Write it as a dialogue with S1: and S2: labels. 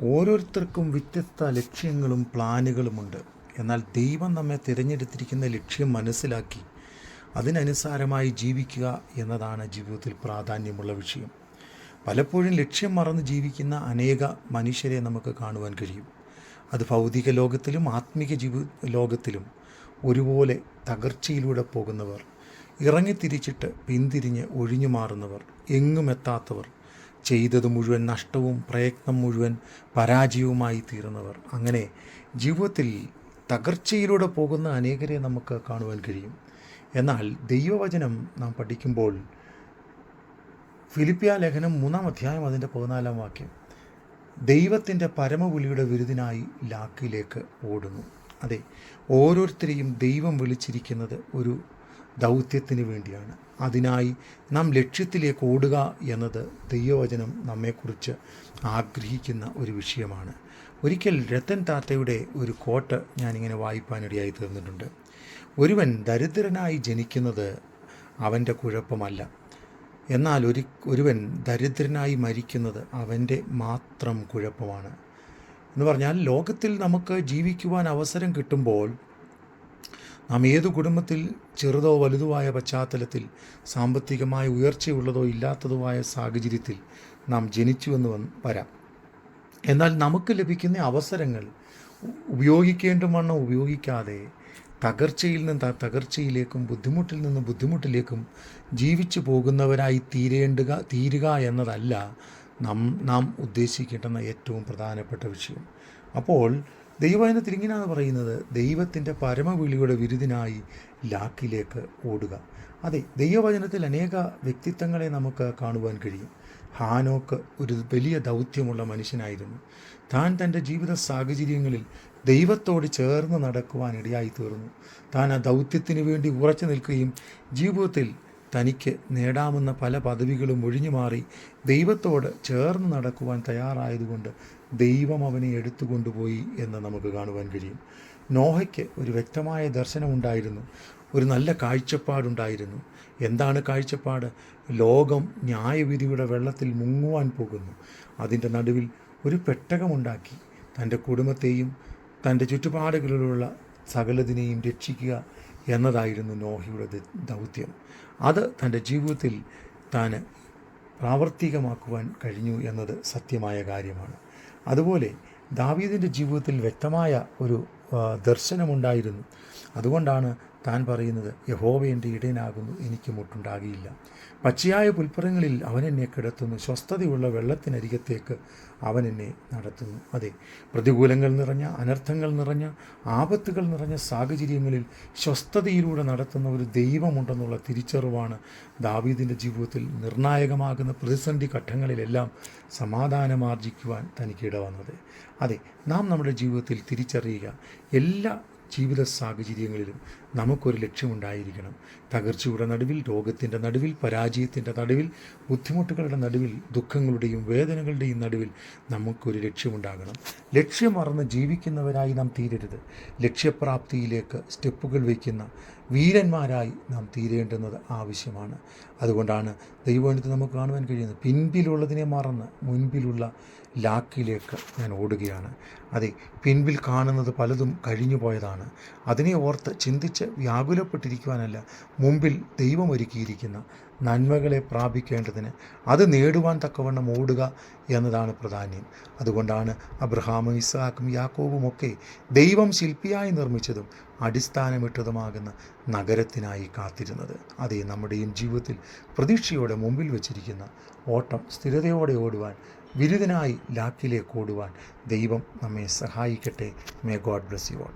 S1: ഓരോരുത്തർക്കും വ്യത്യസ്ത ലക്ഷ്യങ്ങളും പ്ലാനുകളുമുണ്ട്. എന്നാൽ ദൈവം നമ്മെ തിരഞ്ഞെടുത്തിരിക്കുന്ന ലക്ഷ്യം മനസ്സിലാക്കി അതിനനുസാരമായി ജീവിക്കുക എന്നതാണ് ജീവിതത്തിൽ പ്രാധാന്യമുള്ള വിഷയം. പലപ്പോഴും ലക്ഷ്യം മറന്ന് ജീവിക്കുന്ന അനേക മനുഷ്യരെ നമുക്ക് കാണുവാൻ കഴിയും. അത് ഭൗതിക ലോകത്തിലും ആത്മീക ലോകത്തിലും ഒരുപോലെ തകർച്ചയിലൂടെ പോകുന്നവർ, ഇറങ്ങിത്തിരിച്ചിട്ട് പിന്തിരിഞ്ഞ് ഒഴിഞ്ഞു മാറുന്നവർ, എങ്ങുമെത്താത്തവർ, ചെയ്തത് മുഴുവൻ നഷ്ടവും പ്രയത്നം മുഴുവൻ പരാജയവുമായി തീർന്നവർ, അങ്ങനെ ജീവിതത്തിൽ തകർച്ചയിലൂടെ പോകുന്ന അനേകരെ നമുക്ക് കാണുവാൻ കഴിയും. എന്നാൽ ദൈവവചനം നാം പഠിക്കുമ്പോൾ ഫിലിപ്പിയ ലേഖനം 3-ാം അധ്യായം അതിൻ്റെ 14-ാം വാക്യം, ദൈവത്തിൻ്റെ പരമവിളിയുടെ വിരുദിനായി ലാക്കിലേക്ക് ഓടുന്നു. അതെ, ഓരോരുത്തരെയും ദൈവം വിളിച്ചിരിക്കുന്നത് ഒരു ദൗത്യത്തിന് വേണ്ടിയാണ്. അതിനായി നാം ലക്ഷ്യത്തിലേക്ക് ഓടുക എന്നത് ദൈവവചനം നമ്മെക്കുറിച്ച് ആഗ്രഹിക്കുന്ന ഒരു വിഷയമാണ്. ഒരിക്കൽ രത്തൻ ടാറ്റയുടെ ഒരു കോട്ട് ഞാനിങ്ങനെ വായിപ്പാനിടയായി തീർന്നിട്ടുണ്ട്. ഒരുവൻ ദരിദ്രനായി ജനിക്കുന്നത് അവൻ്റെ കുഴപ്പമല്ല, എന്നാൽ ഒരുവൻ ദരിദ്രനായി മരിക്കുന്നത് അവൻ്റെ മാത്രം കുഴപ്പമാണ്. എന്ന് പറഞ്ഞാൽ, ലോകത്തിൽ നമുക്ക് ജീവിക്കുവാൻ അവസരം കിട്ടുമ്പോൾ നാം ഏതു കുടുംബത്തിൽ ചെറുതോ വലുതുമായ പശ്ചാത്തലത്തിൽ, സാമ്പത്തികമായ ഉയർച്ചയുള്ളതോ ഇല്ലാത്തതുമായ സാഹചര്യത്തിൽ നാം ജനിച്ചുവെന്ന് വരാം. എന്നാൽ നമുക്ക് ലഭിക്കുന്ന അവസരങ്ങൾ ഉപയോഗിക്കേണ്ടുവണ്ണം ഉപയോഗിക്കാതെ തകർച്ചയിൽ നിന്ന് തകർച്ചയിലേക്കും ബുദ്ധിമുട്ടിൽ നിന്ന് ബുദ്ധിമുട്ടിലേക്കും ജീവിച്ചു പോകുന്നവരായി തീരുക എന്നതല്ല നാം ഉദ്ദേശിക്കേണ്ടുന്ന ഏറ്റവും പ്രധാനപ്പെട്ട വിഷയം. അപ്പോൾ ദൈവവചനത്തിൽ ഇങ്ങനെയാണ് പറയുന്നത്, ദൈവത്തിൻ്റെ പരമവിളിയുടെ വിരുദിനായി ലാക്കിലേക്ക് ഓടുക. അതെ, ദൈവവചനത്തിൽ അനേക വ്യക്തിത്വങ്ങളെ നമുക്ക് കാണുവാൻ കഴിയും. ഹാനോക്ക് ഒരു വലിയ ദൗത്യമുള്ള മനുഷ്യനായിരുന്നു. താൻ തൻ്റെ ജീവിത സാഹചര്യങ്ങളിൽ ദൈവത്തോട് ചേർന്ന് നടക്കുവാൻ ഇടയായി തീർന്നു. താൻ ആ ദൗത്യത്തിന് വേണ്ടി ഉറച്ചു നിൽക്കുകയും ജീവിതത്തിൽ തനിക്ക് നേടാമെന്ന പല പദവികളും ഒഴിഞ്ഞു മാറി ദൈവത്തോട് ചേർന്ന് നടക്കുവാൻ തയ്യാറായതുകൊണ്ട് ദൈവം അവനെ എടുത്തുകൊണ്ടുപോയി എന്ന് നമുക്ക് കാണുവാൻ കഴിയും. നോഹയ്ക്ക് ഒരു വ്യക്തമായ ദർശനമുണ്ടായിരുന്നു, ഒരു നല്ല കാഴ്ചപ്പാടുണ്ടായിരുന്നു. എന്താണ് കാഴ്ചപ്പാട്? ലോകം ന്യായവിധിയുടെ വെള്ളത്തിൽ മുങ്ങുവാൻ പോകുന്നു. അതിൻ്റെ നടുവിൽ ഒരു പെട്ടകമുണ്ടാക്കി തൻ്റെ കുടുംബത്തെയും തൻ്റെ ചുറ്റുപാടുകളിലുള്ള സകലതിനെയും രക്ഷിക്കുക എന്നതായിരുന്നു നോഹയുടെ ദൗത്യം. അത് തൻ്റെ ജീവിതത്തിൽ താൻ പ്രാവർത്തികമാക്കുവാൻ കഴിഞ്ഞു എന്നത് സത്യമായ കാര്യമാണ്. അതുപോലെ ദാവീദിൻ്റെ ജീവിതത്തിൽ വ്യക്തമായ ഒരു ദർശനമുണ്ടായിരുന്നു. അതുകൊണ്ടാണ് താൻ പറയുന്നത്, യഹോവ എൻ്റെ ഇടയനാകുന്നു, എനിക്ക് മുട്ടുണ്ടാകിയില്ല. പച്ചയായ പുൽപ്പുറങ്ങളിൽ അവൻ എന്നെ കിടത്തുന്നു, സ്വസ്ഥതയുള്ള വെള്ളത്തിനരികത്തേക്ക് അവൻ എന്നെ നടത്തുന്നു. അതെ, പ്രതികൂലങ്ങൾ നിറഞ്ഞ, അനർത്ഥങ്ങൾ നിറഞ്ഞ, ആപത്തുകൾ നിറഞ്ഞ സാഹചര്യങ്ങളിൽ സ്വസ്ഥതയിലൂടെ നടത്തുന്ന ഒരു ദൈവമുണ്ടെന്നുള്ള തിരിച്ചറിവാണ് ദാവീദിൻ്റെ ജീവിതത്തിൽ നിർണായകമാകുന്ന പ്രതിസന്ധി ഘട്ടങ്ങളിലെല്ലാം സമാധാനമാർജിക്കുവാൻ തനിക്കിട വന്നത്. അതെ, നാം നമ്മുടെ ജീവിതത്തിൽ തിരിച്ചറിയുക, എല്ലാ ജീവിത സാഹചര്യങ്ങളിലും നമുക്കൊരു ലക്ഷ്യമുണ്ടായിരിക്കണം. തകർച്ചയുടെ നടുവിൽ, രോഗത്തിൻ്റെ നടുവിൽ, പരാജയത്തിൻ്റെ നടുവിൽ, ബുദ്ധിമുട്ടുകളുടെ നടുവിൽ, ദുഃഖങ്ങളുടെയും വേദനകളുടെയും നടുവിൽ നമുക്കൊരു ലക്ഷ്യമുണ്ടാകണം. ലക്ഷ്യം മറന്ന് ജീവിക്കുന്നവരായി നാം തീരരുത്. ലക്ഷ്യപ്രാപ്തിയിലേക്ക് സ്റ്റെപ്പുകൾ വയ്ക്കുന്ന വീരന്മാരായി നാം തീരേണ്ടുന്നത് ആവശ്യമാണ്. അതുകൊണ്ടാണ് ദൈവവചനത്തിൽ നമുക്ക് കാണുവാൻ കഴിയുന്നത്, പിൻപിലുള്ളതിനെ മറന്ന് മുൻപിലുള്ള ലാക്കിലേക്ക് ഞാൻ ഓടുകയാണ്. അതെ, പിൻപിൽ കാണുന്നത് പലതും കഴിഞ്ഞു പോയതാണ്. അതിനെ ഓർത്ത് ചിന്തിച്ച് വ്യാകുലപ്പെട്ടിരിക്കുവാനല്ല, മുമ്പിൽ ദൈവം ഒരുക്കിയിരിക്കുന്ന നന്മകളെ പ്രാപിക്കേണ്ടതിന് അത് നേടുവാൻ തക്കവണ്ണം ഓടുക എന്നതാണ് പ്രാധാന്യം. അതുകൊണ്ടാണ് അബ്രഹാമും ഇസ്ഹാക്കും യാക്കോബുമൊക്കെ ദൈവം ശില്പിയായി നിർമ്മിച്ചതും അടിസ്ഥാനമിട്ടതുമാകുന്ന നഗരത്തിനായി കാത്തിരുന്നത്. അതേ, നമ്മുടെയും ജീവിതത്തിൽ പ്രതീക്ഷയോടെ മുമ്പിൽ വച്ചിരിക്കുന്ന ഓട്ടം സ്ഥിരതയോടെ ഓടുവാൻ, വിരുദ്ധനായി ലാക്കിലേക്ക് ഓടുവാൻ ദൈവം നമ്മെ സഹായിക്കട്ടെ. May God bless you all.